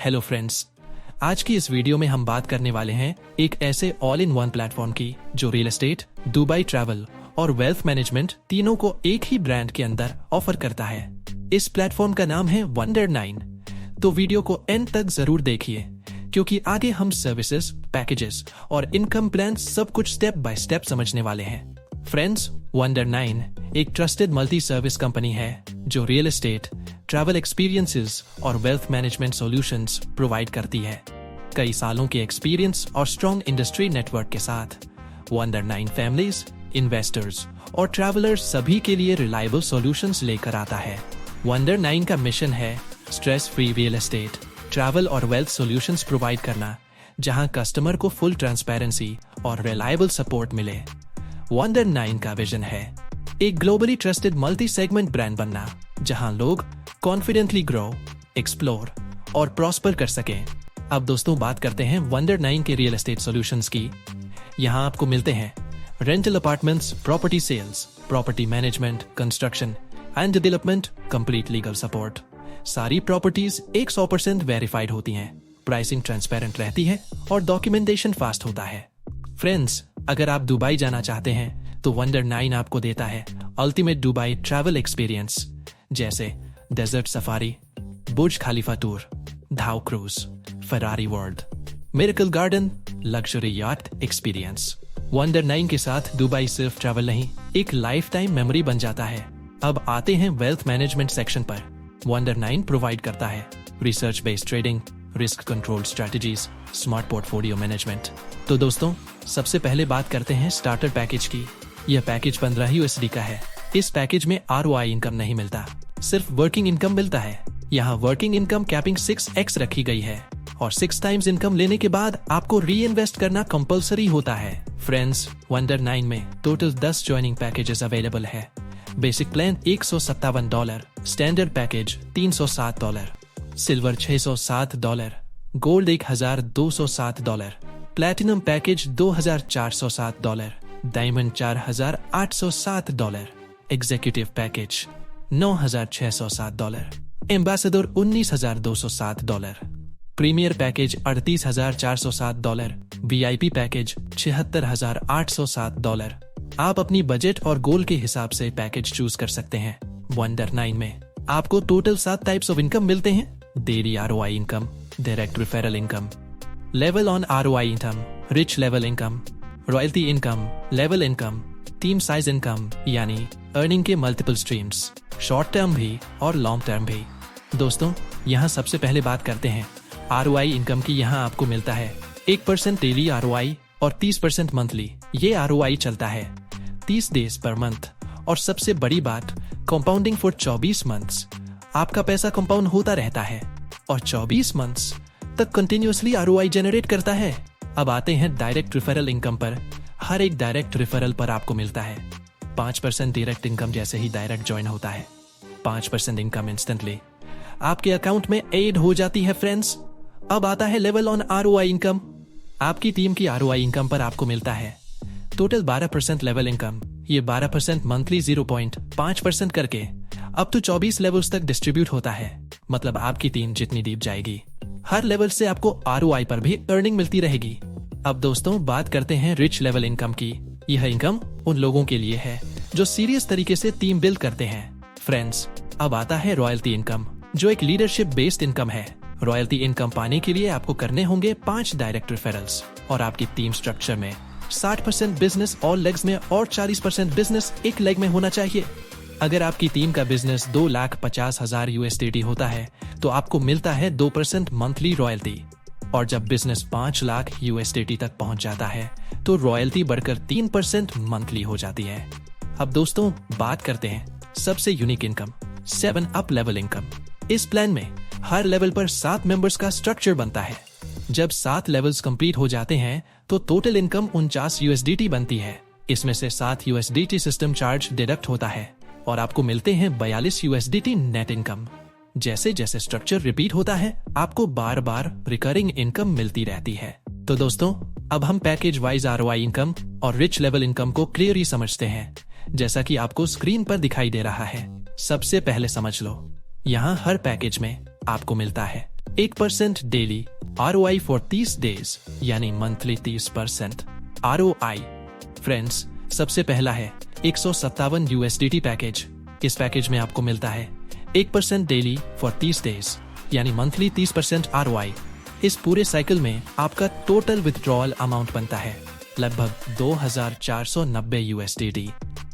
Hello friends, आज की इस वीडियो में हम बात करने वाले हैं एक ऐसे ऑल इन वन प्लेटफॉर्म की जो रियल एस्टेट, दुबई ट्रैवल और वेल्थ मैनेजमेंट तीनों को एक ही ब्रांड के अंदर ऑफर करता है। इस प्लेटफॉर्म का नाम है Wonder9। तो वीडियो को एंड तक जरूर देखिए क्योंकि आगे हम सर्विसेज, पैकेजेस और इनकम प्लान सब कुछ स्टेप बाय स्टेप समझने वाले हैं। फ्रेंड्स, Wonder9 एक ट्रस्टेड मल्टी सर्विस कंपनी है जो रियल एस्टेट, ट्रैवल एक्सपीरियंसेस और वेल्थ मैनेजमेंट सॉल्यूशंस प्रोवाइड करती है। कई सालों के एक्सपीरियंस और स्ट्रॉन्ग इंडस्ट्री नेटवर्क के साथ Wonder9 फैमिलीज, इन्वेस्टर्स और ट्रैवलर्स सभी के लिए रिलायबल सॉल्यूशंस लेकर आता है। Wonder9 का मिशन है stress free real estate, travel और वेल्थ सॉल्यूशंस प्रोवाइड करना, जहां कस्टमर को फुल ट्रांसपेरेंसी और रिलायबल सपोर्ट मिले। Wonder9 का विजन है एक globally trusted multi segment brand बनना, जहां लोग कॉन्फिडेंटली ग्रो, एक्सप्लोर और प्रॉस्पर कर सकें। अब दोस्तों बात करते हैं Wonder9 के रियल एस्टेट सॉल्यूशंस की। यहां आपको मिलते हैं rental apartments, property sales, property management, construction and development, complete legal support. सारी प्रॉपर्टीज 100% वेरीफाइड होती हैं, प्राइसिंग ट्रांसपेरेंट रहती है और डॉक्यूमेंटेशन फास्ट होता है। फ्रेंड्स, अगर आप दुबई जाना चाहते हैं तो Wonder9 आपको देता है अल्टीमेट दुबई ट्रैवल एक्सपीरियंस, जैसे desert safari, Burj Khalifa tour, dhow cruise, Ferrari world, miracle garden, luxury yacht experience. Wonder9 के साथ दुबई सिर्फ ट्रैवल नहीं, एक लाइफ टाइम मेमोरी बन जाता है। अब आते हैं वेल्थ मैनेजमेंट सेक्शन पर। Wonder9 प्रोवाइड करता है research based trading, risk control strategies, smart portfolio management. तो दोस्तों, सबसे पहले बात करते हैं स्टार्टर पैकेज की। यह पैकेज 15 USD का है। इस पैकेज में ROI इनकम नहीं मिलता, सिर्फ वर्किंग इनकम मिलता है। यहाँ वर्किंग इनकम कैपिंग 6x रखी गई है और 6 टाइम्स इनकम लेने के बाद आपको री इन्वेस्ट करना कंपलसरी होता है। फ्रेंड्स, Wonder9 में टोटल 10 ज्वाइनिंग पैकेजेस अवेलेबल है। Basic plan $157, standard package $307, silver $607, gold $1207, platinum package $2407, diamond $4807, executive package $9607, ambassador $19207, premier package $38407, VIP package $76807। आप अपनी बजट और गोल के हिसाब से पैकेज चूज कर सकते हैं। Wonder9 में आपको टोटल 7 टाइप्स ऑफ इनकम मिलते हैं: daily ROI income, direct referral income, level on ROI income, rich level income, royalty income, level income, team size income यानी अर्निंग के मल्टीपल स्ट्रीम्स, शॉर्ट टर्म भी और लॉन्ग टर्म भी। दोस्तों, यहाँ सबसे पहले बात करते हैं ROI इनकम की। यहाँ आपको मिलता है 1% डेली ROI और 30% मंथली। ये ROI चलता है 30 डेज पर मंथ। और सबसे बड़ी बात, कंपाउंडिंग फॉर 24 मंथ्स। आपका पैसा कंपाउंड होता रहता है और 24 मंथ्स तक कंटिन्यूअसली ROI जनरेट करता है। अब आते हैं डायरेक्ट रेफरल इनकम पर। हर एक डायरेक्ट रेफरल पर आपको मिलता है 5% डायरेक्ट इनकम जैसे ही डायरेक्ट ज्वाइन होता है। 5% इनकम इंस्टेंटली आपके अकाउंट में ऐड हो जाती है। फ्रेंड्स, अब आता है लेवल ऑन ROI इनकम। आपकी टीम की ROI इनकम पर आपको मिलता है टोटल 12% लेवल इनकम। ये 12% मंथली 0.5% करके अब तो 24 लेवल्स तक डिस्ट्रीब्यूट होता है। मतलब आपकी टीम जितनी डीप जाएगी, हर लेवल से आपको ROI पर भी अर्निंग मिलती रहेगी। अब दोस्तों बात करते हैं रिच लेवल इनकम की। यह इनकम उन लोगों के लिए है जो सीरियस तरीके से टीम बिल्ड करते हैं। फ्रेंड्स, अब आता है रॉयल्टी इनकम, जो एक लीडरशिप बेस्ड इनकम है। रॉयल्टी इनकम पाने के लिए आपको करने होंगे 5 डायरेक्ट रेफरल्स और आपकी टीम स्ट्रक्चर में 60% बिजनेस ऑल लेग्स में और 40% बिजनेस एक लेग में होना चाहिए। अगर आपकी टीम का बिजनेस 2,50,000 USD होता है तो आपको मिलता है 2% मंथली रॉयल्टी। और जब बिजनेस 5 लाख USD तक पहुंच जाता है तो रॉयल्टी बढ़कर 3% मंथली हो जाती है। अब दोस्तों बात करते हैं सबसे unique income, 7 up level income. इस प्लान में हर लेवल पर 7 मेंबर्स का स्ट्रक्चर बनता है। जब 7 लेवल्स कंप्लीट हो जाते हैं तो टोटल इनकम 49 USD बनती है। इसमें से 7 USD सिस्टम चार्ज डिडक्ट होता है और आपको मिलते हैं 42 USD नेट इनकम। जैसे जैसे स्ट्रक्चर रिपीट होता है, आपको बार बार रिकरिंग इनकम मिलती रहती है। तो दोस्तों, अब हम पैकेज वाइज ROI इनकम और रिच लेवल इनकम को क्लियरली समझते हैं, जैसा कि आपको स्क्रीन पर दिखाई दे रहा है। सबसे पहले समझ लो, यहाँ हर पैकेज में आपको मिलता है 8% डेली ROI फॉर 30 डेज यानी मंथली 30% ROI। फ्रेंड्स, सबसे पहला है 157 USDT पैकेज। इस पैकेज में आपको मिलता है 1% डेली फॉर 30 डेज यानी मंथली 30% ROI। इस पूरे साइकिल में आपका टोटल विथड्रॉल अमाउंट बनता है लगभग 2490 USDT।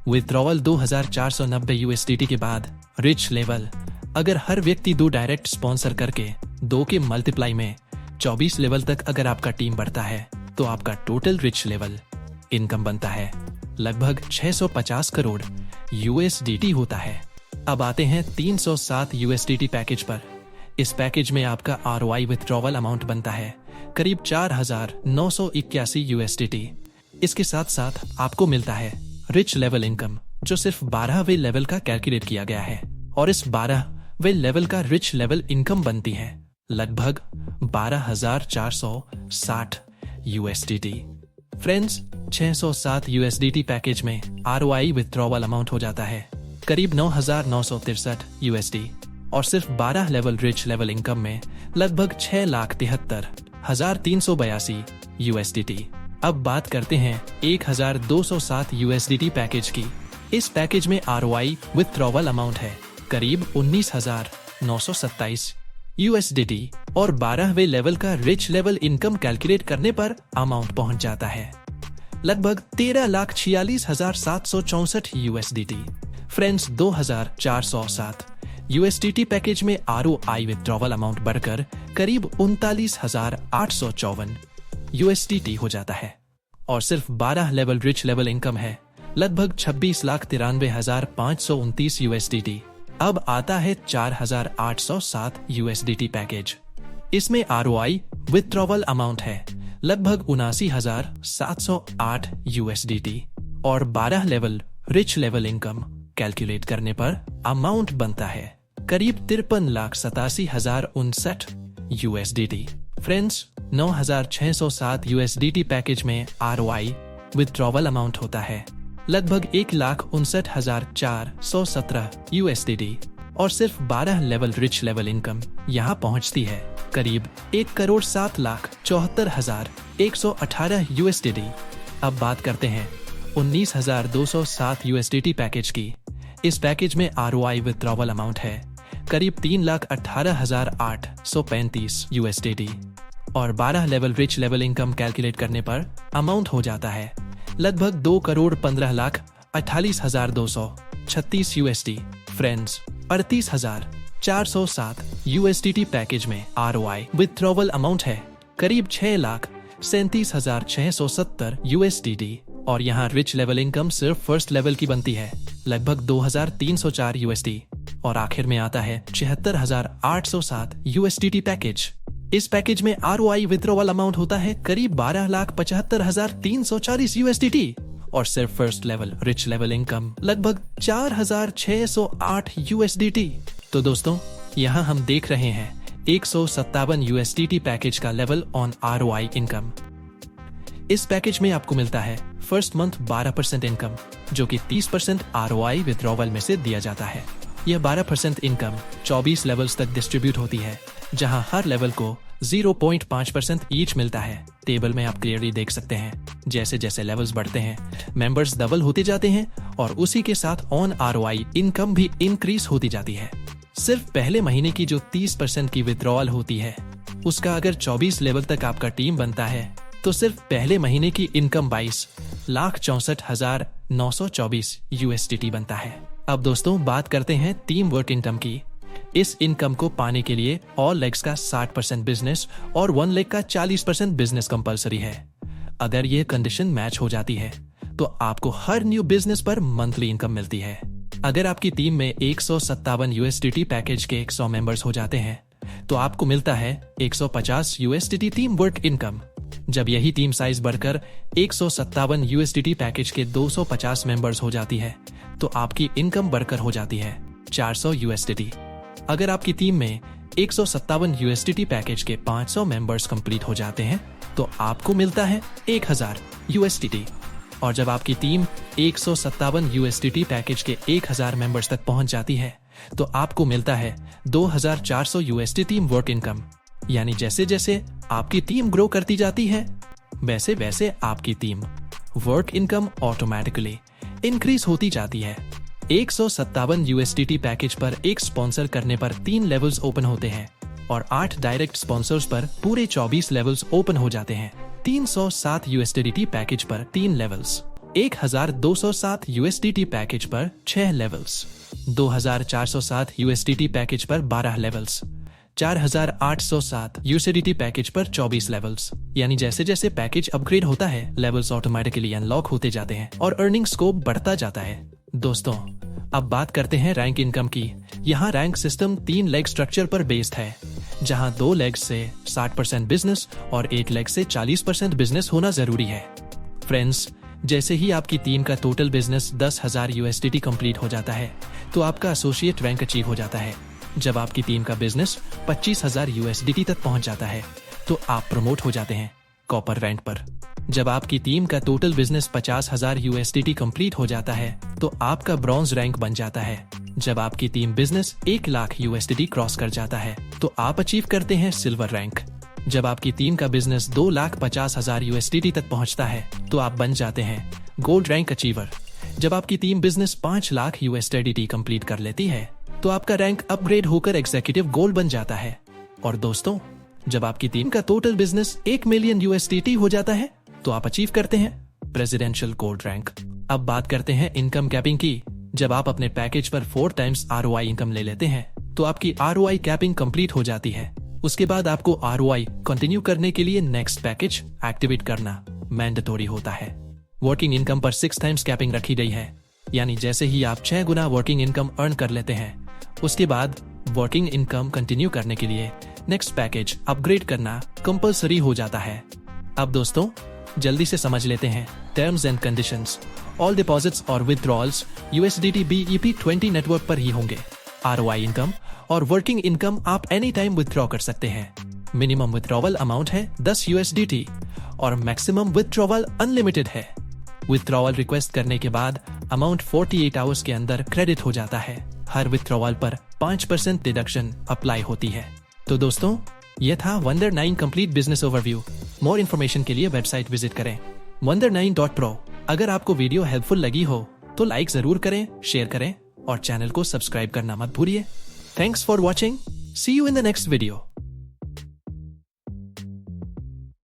विथड्रॉल 2490 USDT के बाद रिच लेवल, अगर हर व्यक्ति 2 डायरेक्ट स्पॉन्सर करके 2 के मल्टीप्लाई में 24 लेवल तक अगर आपका टीम बढ़ता है तो आपका टोटल रिच लेवल इनकम बनता है लगभग 650 करोड़ USDT होता है। अब आते हैं 307 USDT पैकेज पर। इस पैकेज में आपका ROI विथड्रॉवल अमाउंट बनता है करीब 4981 USDT। इसके साथ साथ आपको मिलता है रिच लेवल इनकम, जो सिर्फ 12वें लेवल का कैलकुलेट किया गया है, और इस 12वें लेवल का रिच लेवल इनकम बनती है लगभग 12,460 USDT। फ्रेंड्स, 607 USDT पैकेज में ROI विथड्रॉवल अमाउंट हो जाता है करीब 9,963 USD, और सिर्फ 12 लेवल रिच लेवल इनकम में लगभग 6,73,382 USDT। अब बात करते हैं 1,207 USDT पैकेज की। इस पैकेज में ROI विथड्रॉवल अमाउंट है करीब 19,927 USDT, और 12वें लेवल का रिच लेवल इनकम कैलकुलेट करने पर अमाउंट पहुंच जाता है लगभग 13,46,764 USDT। फ्रेंड्स, 2,407 USDT पैकेज में ROI विथड्रॉवल अमाउंट बढ़कर करीब 39,854 USDT हो जाता है, और सिर्फ 12 लेवल रिच लेवल इनकम है लगभग 26,93,529 USDT। अब आता है 4,807 USDT पैकेज। इसमें ROI विथड्रॉवल अमाउंट है लगभग 79,708 USDT, और 12 level rich level income calculate करने पर अमाउंट बनता है करीब 53,87,059 USDT। फ्रेंड्स, 9,607 USDT पैकेज में ROI विथड्रॉवल अमाउंट होता है लगभग 1,59,417 USDT, और सिर्फ 12 लेवल रिच लेवल इनकम यहाँ पहुँचती है करीब 1,07,74,118 USDT। अब बात करते हैं 19,207 USDT पैकेज की। इस पैकेज में ROI विथड्रॉवल अमाउंट है करीब 3,18,835 USDT, और 12 level rich level income calculate करने पर अमाउंट हो जाता है लगभग 2,15,48,236 USD। फ्रेंड्स, 38,407 USDT पैकेज में ROI विथड्रॉवल अमाउंट है करीब 6,37,670 USDT, और यहाँ रिच लेवल इनकम सिर्फ फर्स्ट लेवल की बनती है लगभग 2,304 USD, और आखिर में आता है 76,807 USDT पैकेज। इस पैकेज में ROI विथड्रॉवल अमाउंट होता है करीब 12,75,340 USDT, और सिर्फ first level rich level income लगभग 4,608 USDT। तो दोस्तों, यहाँ हम देख रहे हैं 157 USDT पैकेज का लेवल ऑन ROI इनकम। इस पैकेज में आपको मिलता है फर्स्ट मंथ 12% इनकम, जो कि 30% ROI विथड्रॉवल में से दिया जाता है। यह 12% इनकम 24 लेवल्स तक डिस्ट्रीब्यूट होती है, जहां हर लेवल को 0.5% ईच मिलता है। टेबल में आप क्लियरली देख सकते हैं जैसे जैसे लेवल्स बढ़ते हैं मेंबर्स डबल होते जाते हैं, और उसी के साथ ऑन ROI इनकम भी इंक्रीज होती जाती है। सिर्फ पहले महीने की जो 30% की विथड्रॉल होती है, उसका अगर 24 लेवल तक आपका टीम बनता है तो सिर्फ पहले महीने की इनकम 22,64,924 USDT बनता है। अब दोस्तों, बात करते हैं टीम वर्क इनकम की। इस इनकम को पाने के लिए ऑल लेग्स का 60% बिजनेस और 1 लेग का 40% बिजनेस कंपलसरी है। अगर ये कंडीशन मैच हो जाती है तो आपको हर न्यू बिजनेस पर मंथली इनकम मिलती है। अगर आपकी टीम में 157 USDT पैकेज के 100 मेंबर्स हो जाते हैं तो आपको मिलता है 150 USDT टीम वर्क इनकम। जब यही टीम साइज बढ़कर 157 USDT पैकेज के 250 मेंबर्स हो जाती है तो आपकी इनकम बढ़कर हो जाती है 400 USDT। अगर आपकी टीम में 157 USDT पैकेज के 500 मेंबर्स कंप्लीट हो जाते हैं तो आपको मिलता है 1000 USDT। और जब आपकी टीम 157 USDT पैकेज के 1000 मेंबर्स तक पहुंच जाती है तो आपको मिलता है 2400 USD टीम वर्क इनकम। यानी जैसे जैसे आपकी टीम ग्रो करती जाती है, वैसे वैसे आपकी team work income automatically increase होती जाती है। 157 USDT पैकेज पर एक स्पॉन्सर करने पर 3 लेवल्स ओपन होते हैं और 8 डायरेक्ट स्पॉन्सर्स पर पूरे 24 लेवल्स ओपन हो जाते हैं। 307 USDT पैकेज पर 3 लेवल्स, 1207 USDT पैकेज पर 6 लेवल्स, 2407 USDT पैकेज पर 12 लेवल्स, 4807 USDT पैकेज पर 24 लेवल्स। यानी जैसे जैसे पैकेज अपग्रेड होता है, लेवल्स ऑटोमेटिकली अनलॉक होते जाते हैं और अर्निंग स्कोप बढ़ता जाता है। दोस्तों, अब बात करते हैं रैंक इनकम की। यहाँ रैंक सिस्टम 3 लेग स्ट्रक्चर पर बेस्ड है, जहाँ 2 लेग से 60% बिजनेस और 1 लेग से 40% बिजनेस होना जरूरी है। फ्रेंड्स, जैसे ही आपकी टीम का टोटल बिजनेस 10,000 USDT कंप्लीट हो जाता है, तो आपका एसोसिएट रैंक अचीव हो जाता है। जब आपकी टीम का बिजनेस 25,000 USDT तक पहुंच जाता है, तो आप प्रमोट हो जाते हैं कॉपर रैंक पर। जब आपकी टीम का टोटल बिजनेस 50,000 USDT कंप्लीट हो जाता है, तो आपका ब्रॉन्ज रैंक बन जाता है। जब आपकी team business 1 lakh USDT cross कर जाता है, तो आप अचीव करते हैं सिल्वर रैंक। जब आपकी टीम का बिजनेस 2,50,000 USDT तक पहुंचता है, तो आप बन जाते हैं गोल्ड रैंक अचीवर। जब आपकी team business 5 lakh USDT complete कर लेती है, तो आपका रैंक अपग्रेड होकर एग्जीक्यूटिव गोल्ड बन जाता है। और दोस्तों, जब आपकी टीम का टोटल बिजनेस 1 मिलियन USDT हो जाता है, तो आप अचीव करते हैं प्रेसिडेंशियल गोल्ड रैंक। अब बात करते हैं इनकम कैपिंग की। जब आप अपने पैकेज पर 4 टाइम्स ROI इनकम ले लेते हैं, तो आपकी ROI कैपिंग कंप्लीट हो जाती है। उसके बाद आपको ROI कंटिन्यू करने के लिए नेक्स्ट पैकेज एक्टिवेट करना मैंडेटोरी होता है। वर्किंग इनकम पर 6 टाइम्स कैपिंग रखी गई है, यानी जैसे ही आप 6 गुना वर्किंग इनकम अर्न कर लेते हैं, उसके बाद वर्किंग इनकम कंटिन्यू करने के लिए नेक्स्ट पैकेज अपग्रेड करना कंपलसरी हो जाता है। अब दोस्तों, जल्दी से समझ लेते हैं terms and conditions. All deposits और विथड्रॉल्स USDT BEP20 नेटवर्क पर ही होंगे। ROI इनकम और वर्किंग इनकम आप एनी टाइम विथड्रॉ कर सकते हैं। मिनिमम विथड्रॉवल अमाउंट है 10 USDT और मैक्सिमम विथड्रॉवल अनलिमिटेड है। विथड्रॉवल रिक्वेस्ट करने के बाद अमाउंट 48 आवर्स के अंदर क्रेडिट हो जाता है। हर विथड्रॉवल पर 5% डिडक्शन अप्लाई होती है। तो दोस्तों, यह था Wonder9 complete business overview. More information के लिए वेबसाइट विजिट करें wonder9.pro। अगर आपको वीडियो हेल्पफुल लगी हो तो लाइक जरूर करें, शेयर करें और चैनल को सब्सक्राइब करना मत भूलिए। Thanks for watching. See you in the next video.